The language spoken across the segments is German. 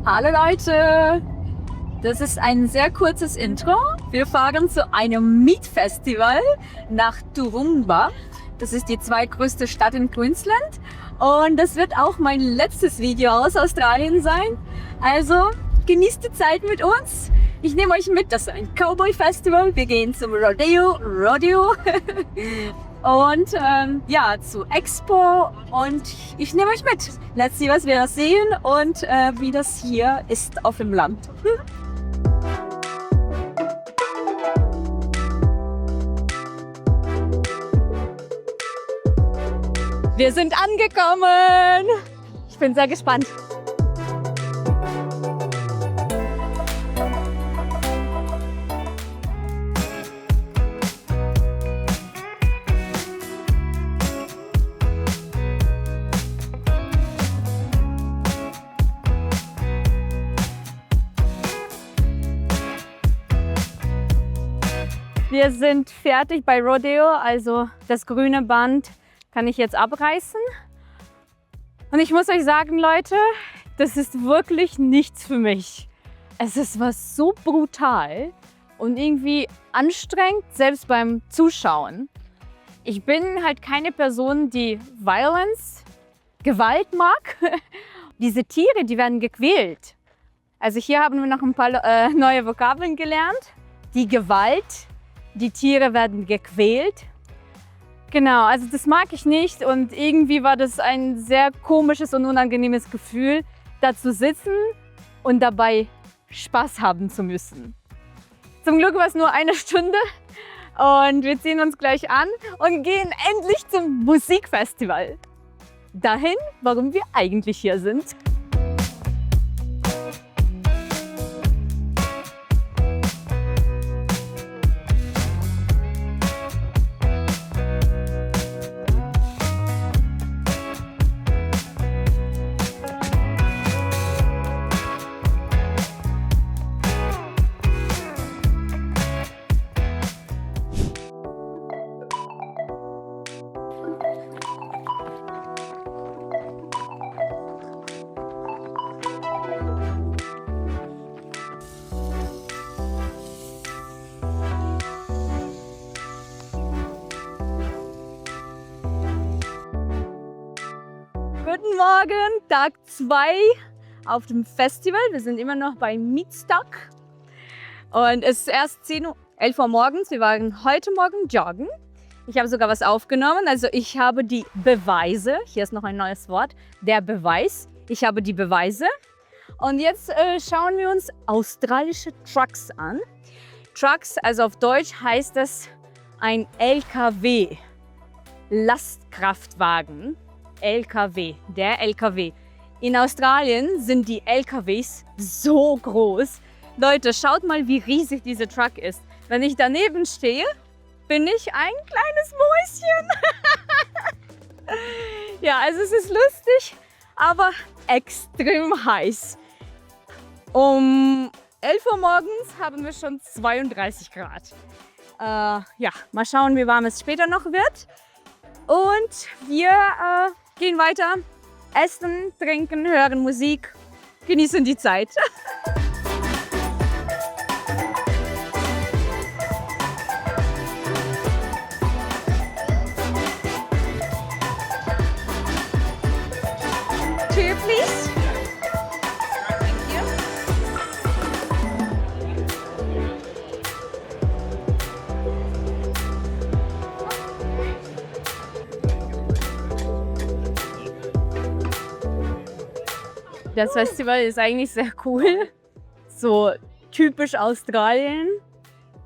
Hallo Leute! Das ist ein sehr kurzes Intro. Wir fahren zu einem Meat-Festival nach Toowoomba. Das ist die zweitgrößte Stadt in Queensland. Und das wird auch mein letztes Video aus Australien sein. Also genießt die Zeit mit uns. Ich nehme euch mit, das ist ein Cowboy-Festival. Wir gehen zum Rodeo. Und ja, zu Expo und ich nehme euch mit. Let's see, was wir da sehen und wie das hier ist auf dem Land. Wir sind angekommen. Ich bin sehr gespannt. Wir sind fertig bei Rodeo, also das grüne Band kann ich jetzt abreißen. Und ich muss euch sagen, Leute, das ist wirklich nichts für mich. Es ist was so brutal und irgendwie anstrengend, selbst beim Zuschauen. Ich bin halt keine Person, die Gewalt mag. Diese Tiere, die werden gequält. Also hier haben wir noch ein paar neue Vokabeln gelernt. Die Gewalt. Die Tiere werden gequält. Genau, also das mag ich nicht und irgendwie war das ein sehr komisches und unangenehmes Gefühl, da zu sitzen und dabei Spaß haben zu müssen. Zum Glück war es nur eine Stunde und wir ziehen uns gleich an und gehen endlich zum Musikfestival. Dahin, warum wir eigentlich hier sind. Guten Morgen, Tag 2 auf dem Festival. Wir sind immer noch bei Meatstock. Und es ist erst 11 Uhr morgens. Wir waren heute Morgen joggen. Ich habe sogar was aufgenommen. Also ich habe die Beweise. Hier ist noch ein neues Wort. Der Beweis. Ich habe die Beweise. Und jetzt schauen wir uns australische Trucks an. Trucks, also auf Deutsch heißt das ein LKW. Lastkraftwagen. LKW, der LKW. In Australien sind die LKWs so groß. Leute, schaut mal, wie riesig dieser Truck ist. Wenn ich daneben stehe, bin ich ein kleines Mäuschen. Ja, also es ist lustig, aber extrem heiß. Um 11 Uhr morgens haben wir schon 32 Grad. Ja, mal schauen, wie warm es später noch wird. Und wir gehen weiter, essen, trinken, hören Musik, genießen die Zeit. Chair, please. Thank you. Das Festival ist eigentlich sehr cool, so typisch Australien.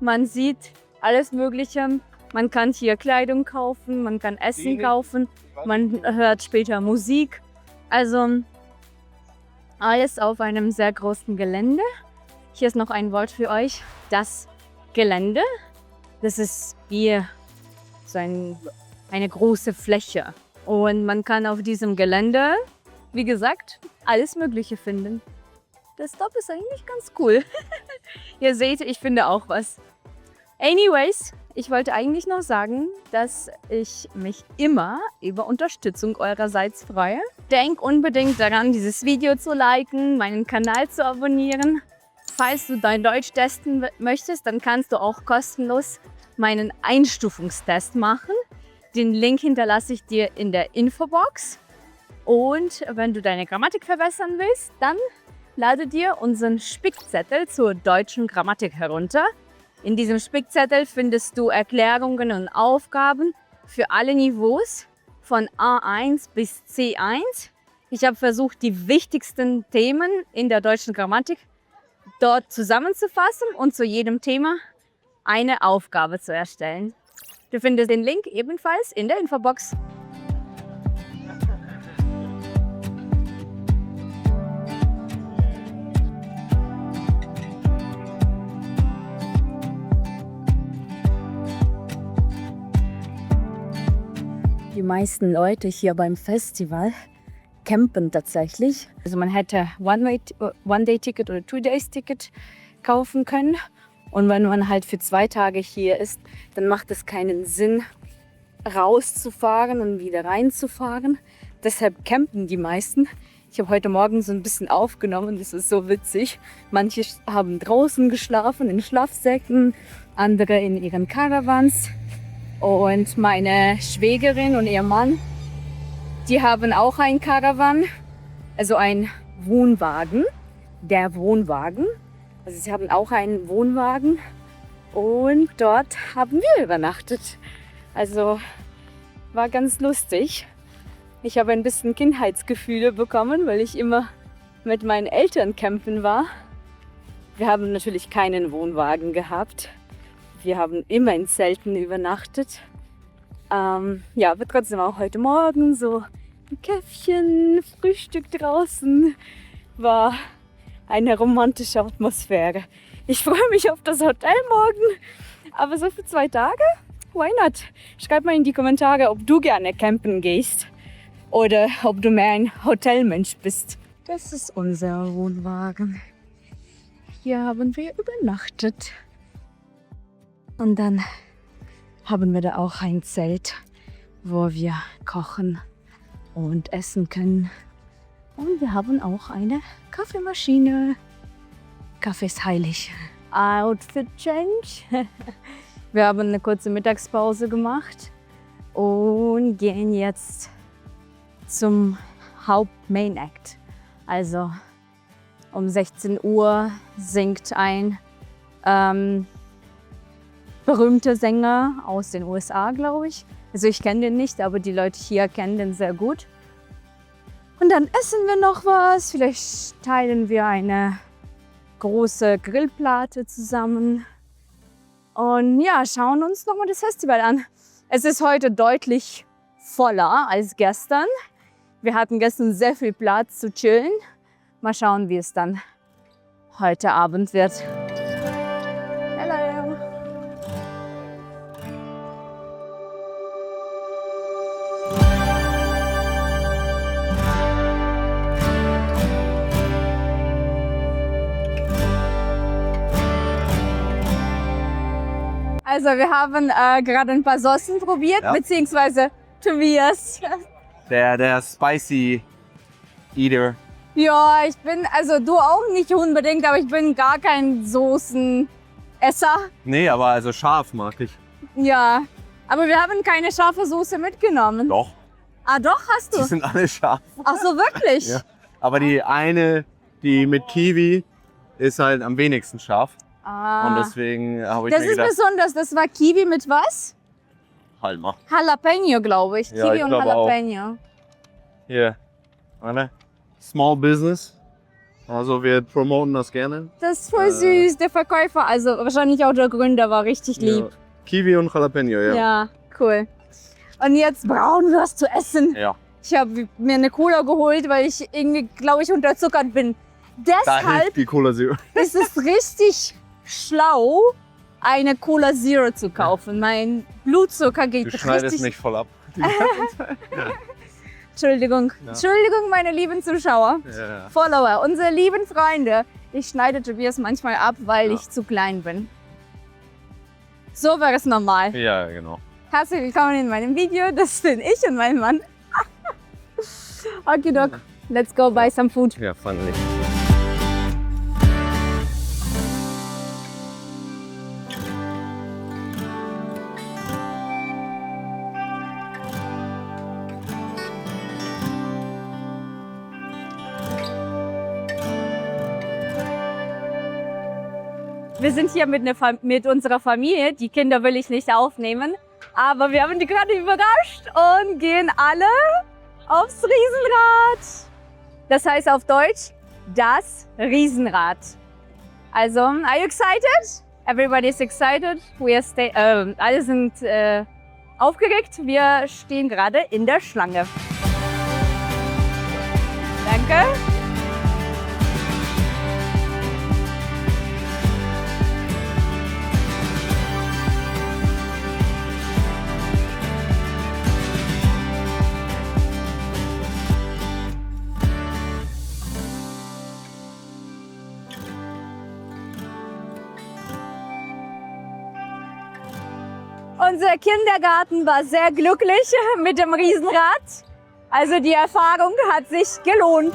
Man sieht alles Mögliche. Man kann hier Kleidung kaufen, man kann Essen kaufen, man hört später Musik. Also alles auf einem sehr großen Gelände. Hier ist noch ein Wort für euch. Das Gelände, das ist wie so eine große Fläche. Und man kann auf diesem Gelände, wie gesagt, alles Mögliche finden. Das Stop ist eigentlich ganz cool. Ihr seht, ich finde auch was. Anyways, ich wollte eigentlich noch sagen, dass ich mich immer über Unterstützung eurerseits freue. Denk unbedingt daran, dieses Video zu liken, meinen Kanal zu abonnieren. Falls du dein Deutsch testen möchtest, dann kannst du auch kostenlos meinen Einstufungstest machen. Den Link hinterlasse ich dir in der Infobox. Und wenn du deine Grammatik verbessern willst, dann lade dir unseren Spickzettel zur deutschen Grammatik herunter. In diesem Spickzettel findest du Erklärungen und Aufgaben für alle Niveaus von A1 bis C1. Ich habe versucht, die wichtigsten Themen in der deutschen Grammatik dort zusammenzufassen und zu jedem Thema eine Aufgabe zu erstellen. Du findest den Link ebenfalls in der Infobox. Die meisten Leute hier beim Festival campen tatsächlich. Also man hätte One-Day-Ticket oder Two-Days-Ticket kaufen können. Und wenn man halt für 2 Tage hier ist, dann macht es keinen Sinn, rauszufahren und wieder reinzufahren. Deshalb campen die meisten. Ich habe heute Morgen so ein bisschen aufgenommen, das ist so witzig. Manche haben draußen geschlafen, in Schlafsäcken, andere in ihren Caravans. Und meine Schwägerin und ihr Mann, die haben auch einen Caravan, also einen Wohnwagen, der Wohnwagen. Also sie haben auch einen Wohnwagen und dort haben wir übernachtet. Also war ganz lustig. Ich habe ein bisschen Kindheitsgefühle bekommen, weil ich immer mit meinen Eltern campen war. Wir haben natürlich keinen Wohnwagen gehabt. Wir haben immer in Zelten übernachtet. Ja, aber trotzdem auch heute Morgen so ein Käffchen, Frühstück draußen. War eine romantische Atmosphäre. Ich freue mich auf das Hotel morgen. Aber so für 2 Tage, why not? Schreib mal in die Kommentare, ob du gerne campen gehst oder ob du mehr ein Hotelmensch bist. Das ist unser Wohnwagen. Hier haben wir übernachtet. Und dann haben wir da auch ein Zelt, wo wir kochen und essen können. Und wir haben auch eine Kaffeemaschine. Kaffee ist heilig. Outfit Change. Wir haben eine kurze Mittagspause gemacht und gehen jetzt zum Haupt-Main Act. Also um 16 Uhr singt ein berühmter Sänger aus den USA, glaube ich. Also ich kenne den nicht, aber die Leute hier kennen den sehr gut. Und dann essen wir noch was. Vielleicht teilen wir eine große Grillplatte zusammen. Und ja, schauen uns nochmal das Festival an. Es ist heute deutlich voller als gestern. Wir hatten gestern sehr viel Platz zu chillen. Mal schauen, wie es dann heute Abend wird. Hello! Also wir haben gerade ein paar Soßen probiert, Ja. beziehungsweise Tobias. Der Spicy Eater. Ja, ich bin, also du auch nicht unbedingt, aber ich bin gar kein Soßenesser. Nee, aber also scharf mag ich. Ja, aber wir haben keine scharfe Soße mitgenommen. Doch, Ah doch, hast die du? sind alle scharf. Ach so, wirklich? Ja. Aber die eine, die mit Kiwi, ist halt am wenigsten scharf. Und Ah, deswegen habe ich das mir ist gedacht, besonders, das war Kiwi mit was? halt mal. Jalapeno, glaube ich. Ja, Kiwi ich und glaube auch. Jalapeno. Hier, warte. Small Business. Also wir promoten das gerne. Das ist voll süß, der Verkäufer, also wahrscheinlich auch der Gründer war richtig lieb. Ja. Kiwi und Jalapeno, ja. Ja, cool. Und jetzt brauchen wir was zu essen. Ja. Ich habe mir eine Cola geholt, weil ich irgendwie, glaube ich, unterzuckert bin. Da Deshalb hilft die Cola Zero. ist es richtig schlau, eine Cola Zero zu kaufen. Mein Blutzucker geht Du schneidest richtig... mich voll ab. Entschuldigung. Ja. Entschuldigung, meine lieben Zuschauer, Ja. Follower, unsere lieben Freunde. Ich schneide Tobias manchmal ab, weil Ja. ich zu klein bin. So wäre es normal. Ja, genau. Herzlich willkommen in meinem Video. Das bin ich und mein Mann. Okay, Doc. Let's go buy some food. Ja, finally. Wir sind hier mit unserer Familie. Die Kinder will ich nicht aufnehmen. Aber wir haben die gerade überrascht und gehen alle aufs Riesenrad. Das heißt auf Deutsch, das Riesenrad. Also, are you excited? Everybody is excited. Alle sind aufgeregt. Wir stehen gerade in der Schlange. Danke. Unser Kindergarten war sehr glücklich mit dem Riesenrad. Also die Erfahrung hat sich gelohnt.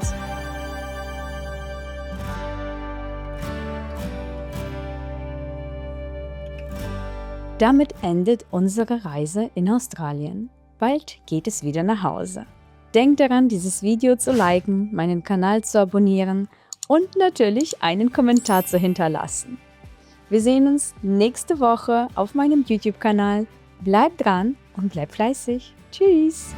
Damit endet unsere Reise in Australien. Bald geht es wieder nach Hause. Denkt daran, dieses Video zu liken, meinen Kanal zu abonnieren und natürlich einen Kommentar zu hinterlassen. Wir sehen uns nächste Woche auf meinem YouTube-Kanal. Bleibt dran und bleibt fleißig. Tschüss!